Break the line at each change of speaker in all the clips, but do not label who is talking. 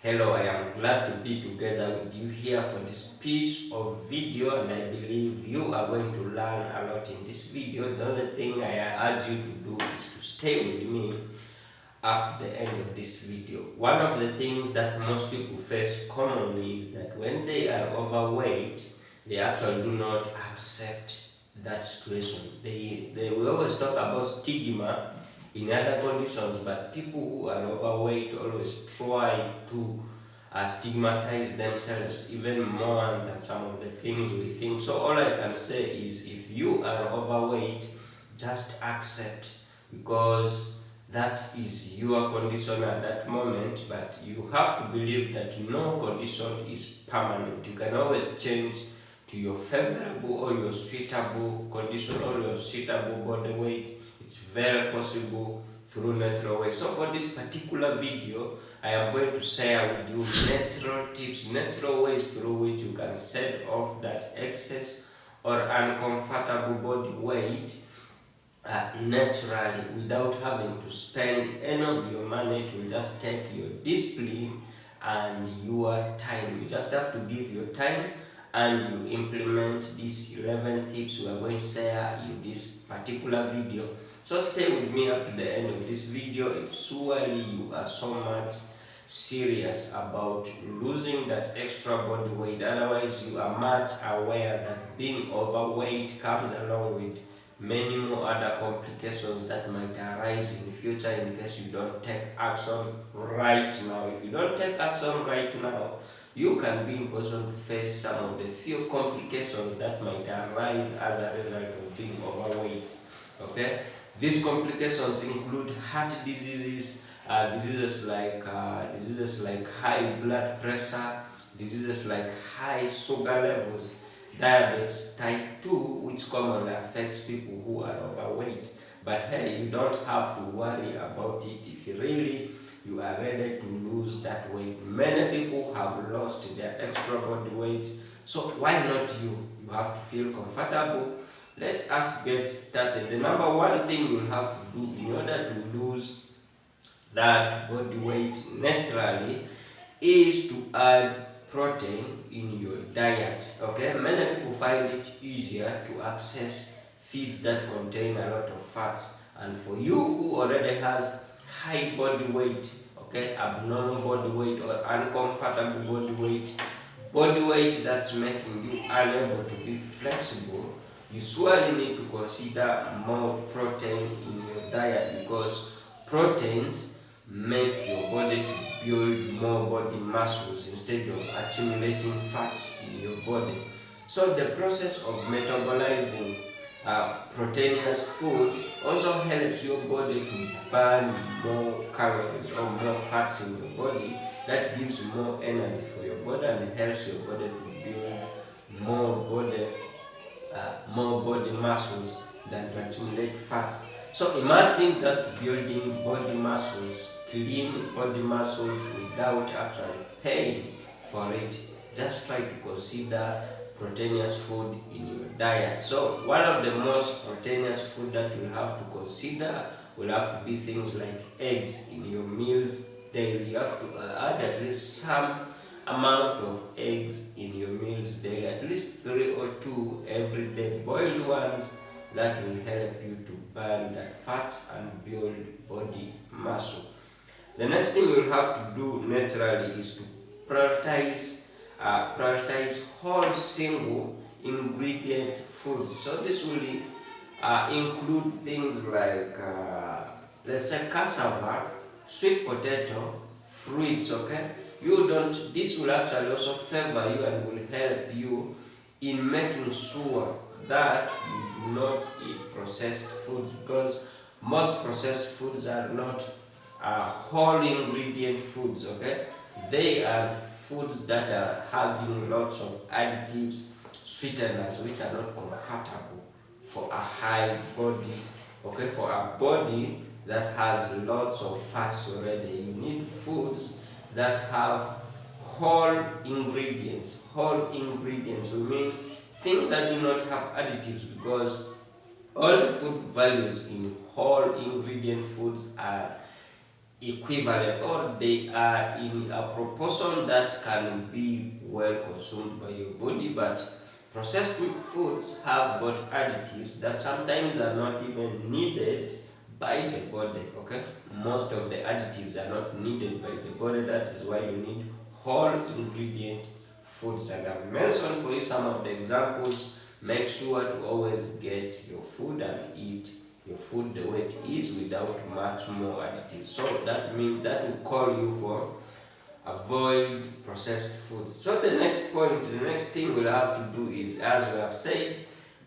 Hello, I am glad to be together with you here for this piece of video, and I believe you are going to learn a lot in this video. The only thing I urge you to do is to stay with me up to the end of this video. One of the things that most people face commonly is that when they are overweight, they actually do not accept that situation. They will always talk about stigma in other conditions, but people who are overweight always try to stigmatize themselves even more than some of the things we think. So all I can say is, if you are overweight, just accept, because that is your condition at that moment. But you have to believe that no condition is permanent. You can always change to your favorable or your suitable condition or your suitable body weight. It's very possible through natural ways. So for this particular video, I am going to share with you natural tips, natural ways through which you can set off that excess or uncomfortable body weight naturally, without having to spend any of your money. It will just take your discipline and your time. You just have to give your time and you implement these 11 tips we are going to share in this particular video. So stay with me up to the end of this video if surely you are so much serious about losing that extra body weight. Otherwise, you are much aware that being overweight comes along with many more other complications that might arise in the future in case you don't take action right now. If you don't take action right now, you can be in position to face some of the few complications that might arise as a result of being overweight. Okay, these complications include heart diseases, diseases like high blood pressure, diseases like high sugar levels, diabetes type 2, which commonly affects people who are overweight. But hey, you don't have to worry about it if you are ready to lose that weight. Many people have lost their extra body weight, so why not you? You have to feel comfortable. Let's get started. The number one thing you have to do in order to lose that body weight naturally is to add protein in your diet. Okay, many people find it easier to access feeds that contain a lot of fats, and for you who already has high body weight, okay, abnormal body weight or uncomfortable body weight that's making you unable to be flexible, you surely need to consider more protein in your diet, because proteins make your body to build more body muscles instead of accumulating fats in your body. So the process of metabolizing proteinous food also helps your body to burn more calories or more fats in your body. That gives more energy for your body and helps your body to build more body muscles than to accumulate fats. So imagine just building body muscles, clean body muscles, without actually paying for it. Just try to consider proteinous food in your diet. So one of the most proteinous food that you'll have to consider will have to be things like eggs in your meals daily. You have to add at least some amount of eggs in your meals daily, at least 3 or 2 every day, boiled ones. That will help you to burn that fats and build body muscle. The next thing you'll have to do naturally is to prioritize whole single ingredient foods. So this will include things like let's say cassava, sweet potato, fruits. Okay, this will actually also favor you and will help you in making sure that you do not eat processed foods, because most processed foods are not whole ingredient foods. Okay, they are foods that are having lots of additives, sweeteners, which are not comfortable for a high body. Okay, for a body that has lots of fats already, you need foods that have whole ingredients. Whole ingredients, we mean things that do not have additives, because all the food values in whole ingredient foods are equivalent, or they are in a proportion that can be well consumed by your body. But processed foods have got additives that sometimes are not even needed by the body. Okay, most of the additives are not needed by the body. That is why you need whole ingredient foods, and I've mentioned for you some of the examples. Make sure to always get your food and eat your food the way it is without much more additives. So that means that will call you for avoid processed foods. So the next point, the next thing we'll have to do is, as we have said,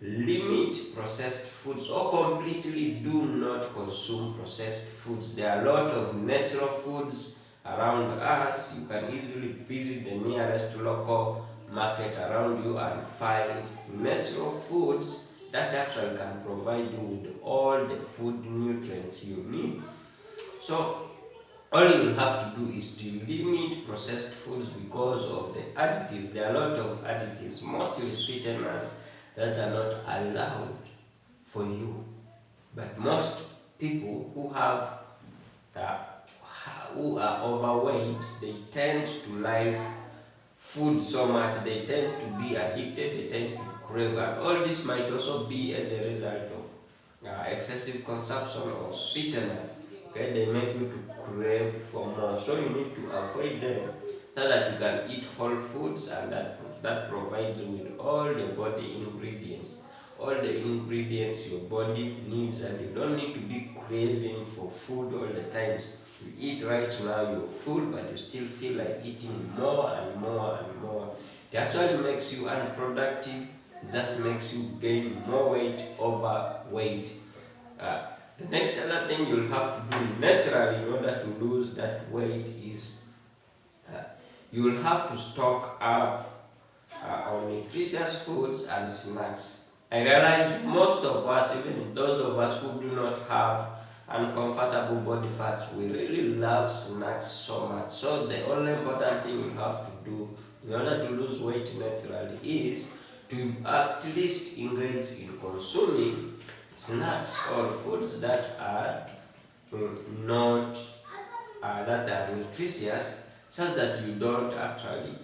limit processed foods, or completely do not consume processed foods. There are a lot of natural foods around us. You can easily visit the nearest local market around you and find natural foods that actually can provide you with all the food nutrients you need. So all you have to do is to limit processed foods because of the additives. There are a lot of additives, mostly sweeteners, that are not allowed for you. But most people uh, who are overweight, they tend to like food so much, they tend to be addicted, they tend to crave, and all this might also be as a result of excessive consumption of sweeteners. Okay, they make you to crave for more, so you need to avoid them so that you can eat whole foods, and that provides you with all the body ingredients, all the ingredients your body needs, and you don't need to be craving for food all the times. You eat right now, you're full, but you still feel like eating more and more and more. It actually makes you unproductive, it just makes you gain more weight over weight. Uh, the next other thing you'll have to do naturally in order to lose that weight is uh, you will have to stock up on nutritious foods and snacks. I realize most of us, even those of us who do not have uncomfortable body fats, we really love snacks so much. So the only important thing you have to do in order to lose weight naturally is to at least engage in consuming snacks or foods that are not that are nutritious, such that you don't actually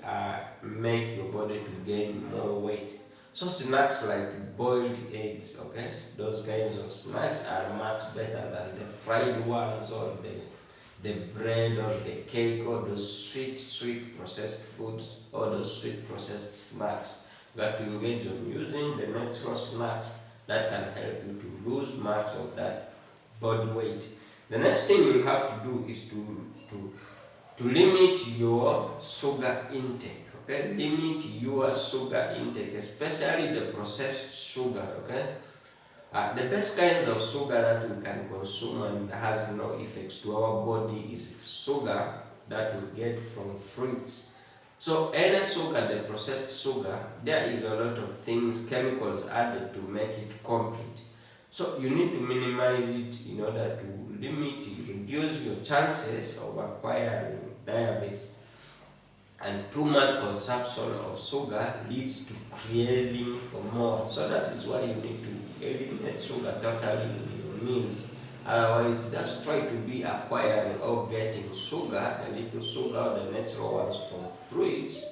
make your body to gain more weight. So snacks like boiled eggs, okay, those kinds of snacks are much better than the fried ones, or the bread or the cake, or those sweet processed foods, or those sweet processed snacks. You have to engage on using the natural snacks that can help you to lose much of that body weight. The next thing you have to do is to limit your sugar intake. Okay, limit your sugar intake, especially the processed sugar. Okay, the best kinds of sugar that we can consume and has no effects to our body is sugar that we get from fruits. So any sugar, the processed sugar, there is a lot of things, chemicals added to make it complete. So you need to minimize it in order to reduce your chances of acquiring diabetes. And too much consumption of sugar leads to craving for more. So that is why you need to eliminate sugar totally in your meals. Otherwise, just try to be acquiring or getting sugar, the little sugar, the natural ones from fruits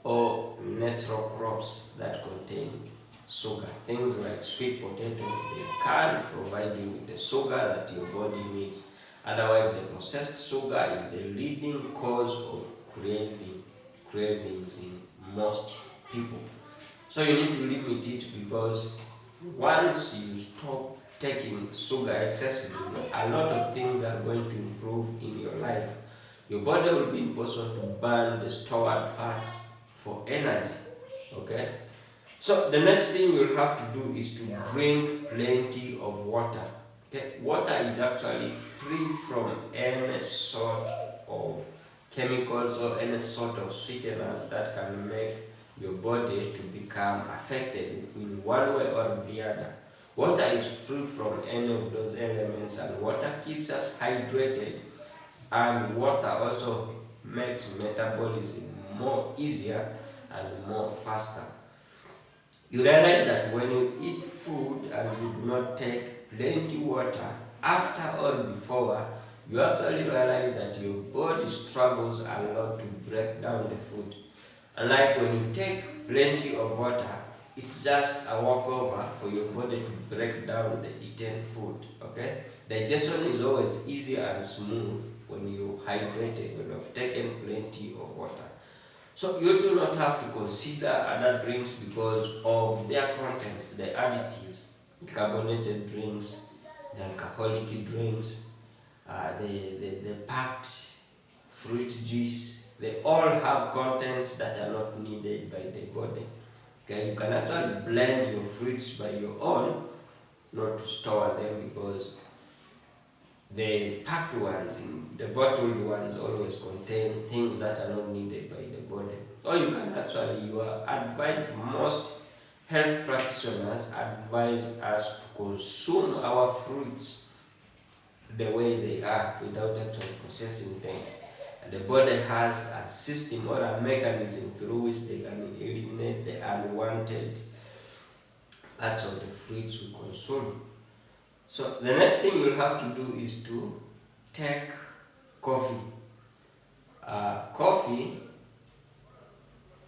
or natural crops that contain sugar. Things like sweet potato, they can provide you with the sugar that your body needs. Otherwise, the processed sugar is the leading cause of cravings in most people. So you need to limit it, because once you stop taking sugar excessively, a lot of things are going to improve in your life. Your body will be in position to burn the stored fats for energy. Okay? So the next thing you'll have to do is to drink plenty of water. Okay? Water is actually free from any sort of chemicals or any sort of sweeteners that can make your body to become affected in one way or the other. Water is free from any of those elements, and water keeps us hydrated, and water also makes metabolism more easier and more faster. You realize that when you eat food and you do not take plenty water after or before, you actually realize that your body struggles a lot to break down the food. Unlike when you take plenty of water, it's just a walkover for your body to break down the eaten food. Okay? Digestion is always easier and smooth when you're hydrated, when you've taken plenty of water. So you do not have to consider other drinks because of their contents, the additives, the carbonated drinks, the alcoholic drinks, the packed fruit juice. They all have contents that are not needed by the body. Okay, you can actually blend your fruits by your own, not to store them, because the packed ones, the bottled ones, always contain things that are not needed by the body. Or you can actually, you are advised, most health practitioners advise us to consume our fruits the way they are without actually processing them. And the body has a system or a mechanism through which they can eliminate the unwanted parts of the fruits we consume. So the next thing you'll have to do is to take coffee. Coffee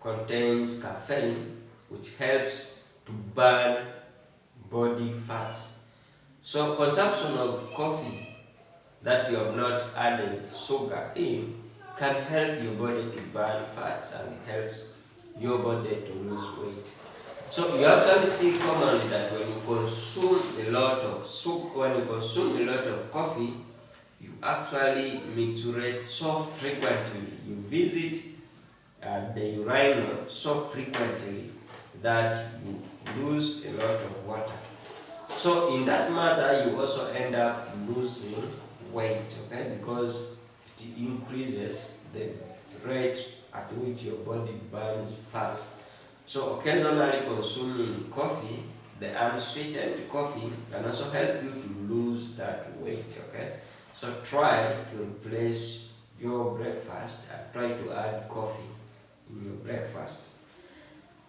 contains caffeine, which helps to burn body fats. So consumption of coffee that you have not added sugar in can help your body to burn fats and helps your body to lose weight. So you actually see commonly that when you consume a lot of soup, when you consume a lot of coffee, you actually micturate so frequently. You visit the urinal so frequently that you lose a lot of water. So in that matter, you also end up losing weight, okay? Because it increases the rate at which your body burns fats. So occasionally consuming coffee, the unsweetened coffee, can also help you to lose that weight, okay? So try to replace your breakfast and try to add coffee in your breakfast.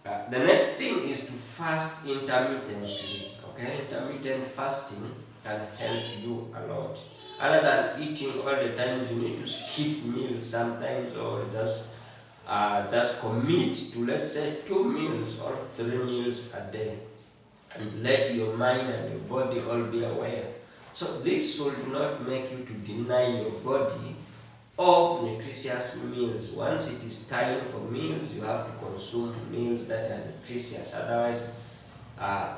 The next thing is to fast intermittently. Okay, intermittent fasting can help you a lot. Other than eating all the times, you need to skip meals sometimes, or just commit to, let's say, 2 meals or 3 meals a day, and let your mind and your body all be aware. So this should not make you to deny your body of nutritious meals. Once it is time for meals, you have to consume meals that are nutritious. Otherwise, uh,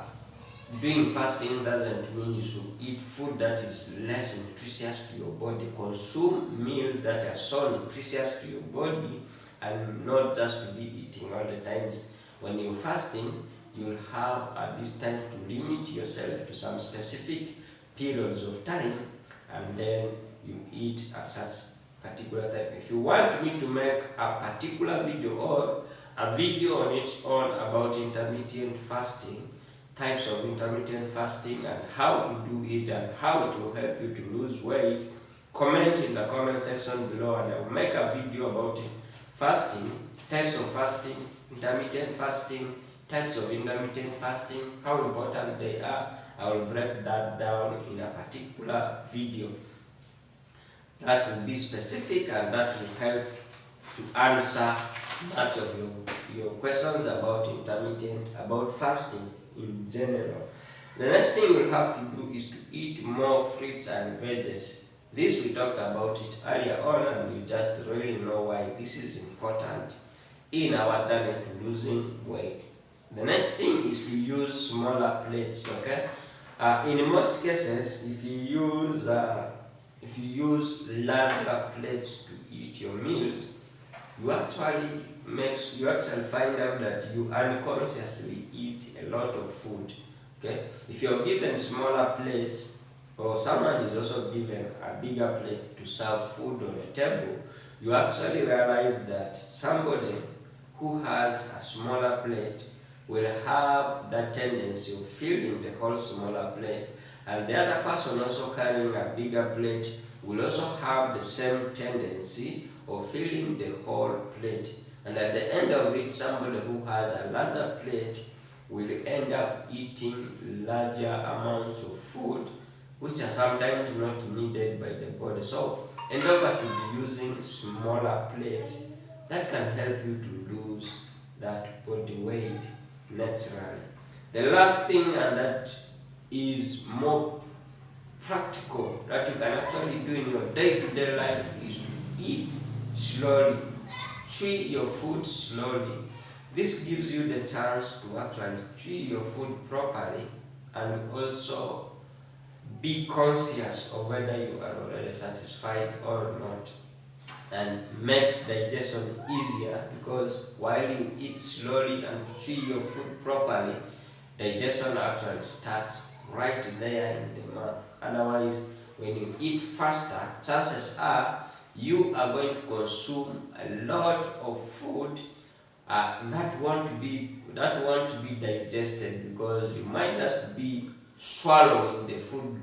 doing fasting doesn't mean you should eat food that is less nutritious to your body. Consume meals that are so nutritious to your body, and not just to be eating all the times. When you're fasting, you'll have at this time to limit yourself to some specific periods of time, and then you eat at such particular time. If you want me to make a particular video or a video on its own about intermittent fasting, types of intermittent fasting and how to do it and how it will help you to lose weight, comment in the comment section below and I will make a video about it. Fasting, types of fasting, intermittent fasting, types of intermittent fasting, how important they are. I will break that down in a particular video that will be specific and that will help to answer much of your questions about intermittent, about fasting in general. The next thing you'll have to do is to eat more fruits and veggies. This we talked about it earlier on, and you just really know why this is important in our journey to losing weight. The next thing is to use smaller plates, okay? In most cases, if you use larger plates to eat your meals, you actually find out that you unconsciously eat a lot of food. Okay? If you're given smaller plates, or someone is also given a bigger plate to serve food on a table, you actually realize that somebody who has a smaller plate will have that tendency of filling the whole smaller plate, and the other person also carrying a bigger plate will also have the same tendency of filling the whole plate. And at the end of it, somebody who has a larger plate will end up eating larger amounts of food which are sometimes not needed by the body. So endeavor to be using smaller plates that can help you to lose that body weight naturally. The last thing, and that is more practical, that you can actually do in your day-to-day life, is to eat slowly. Chew your food slowly. This gives you the chance to actually chew your food properly, and also be conscious of whether you are already satisfied or not, and makes digestion easier, because while you eat slowly and chew your food properly, digestion actually starts right there in the mouth. Otherwise, when you eat faster, chances are you are going to consume a lot of food that want to be digested, because you might just be swallowing the food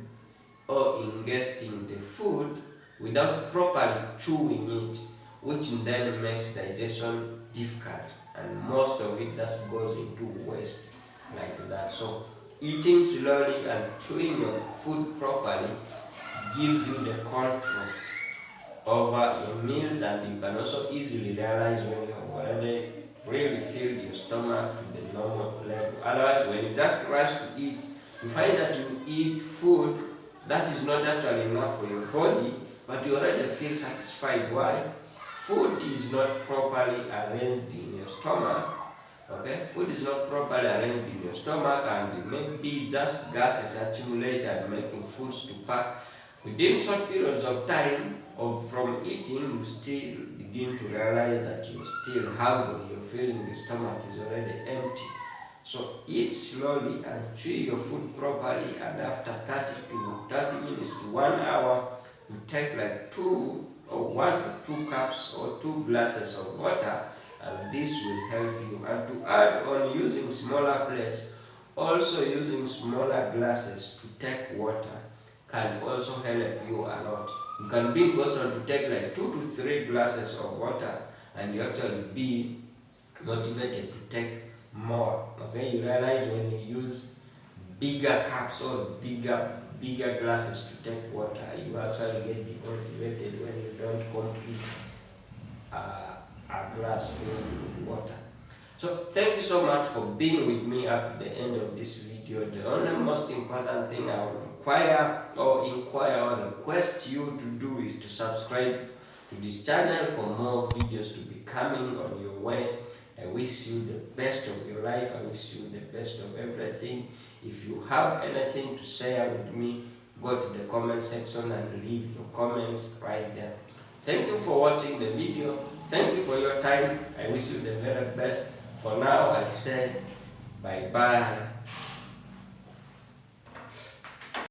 or ingesting the food without properly chewing it, which then makes digestion difficult, and most of it just goes into waste like that. So eating slowly and chewing your food properly gives you the control over your meals, and you can also easily realize when you have already really filled your stomach to the normal level. Otherwise, when you just rush to eat, you find that you eat food that is not actually enough for your body, but you already feel satisfied. Why? Food is not properly arranged in your stomach. Okay, food is not properly arranged in your stomach, and maybe just gases accumulate and making foods to pack. Within short periods of time of from eating, you still begin to realize that you're still hungry. You're feeling the stomach is already empty. So eat slowly and chew your food properly, and after 30 minutes to 1 hour, you take like 1 to 2 cups or 2 glasses of water, and this will help you. And to add on, using smaller plates, also using smaller glasses to take water can also help you a lot. You can be person to take like 2 to 3 glasses of water, and you actually be motivated to take more. Okay, you realize when you use bigger cups or bigger glasses to take water, you actually get demotivated when you don't complete a glass filled with water. So thank you so much for being with me up to the end of this video. The only most important thing I will inquire or request you to do is to subscribe to this channel for more videos to be coming on your way. I wish you the best of your life. I wish you the best of everything. If you have anything to share with me, go to the comment section and leave your comments right there. Thank you for watching the video. Thank you for your time. I wish you the very best. For now, I say bye-bye.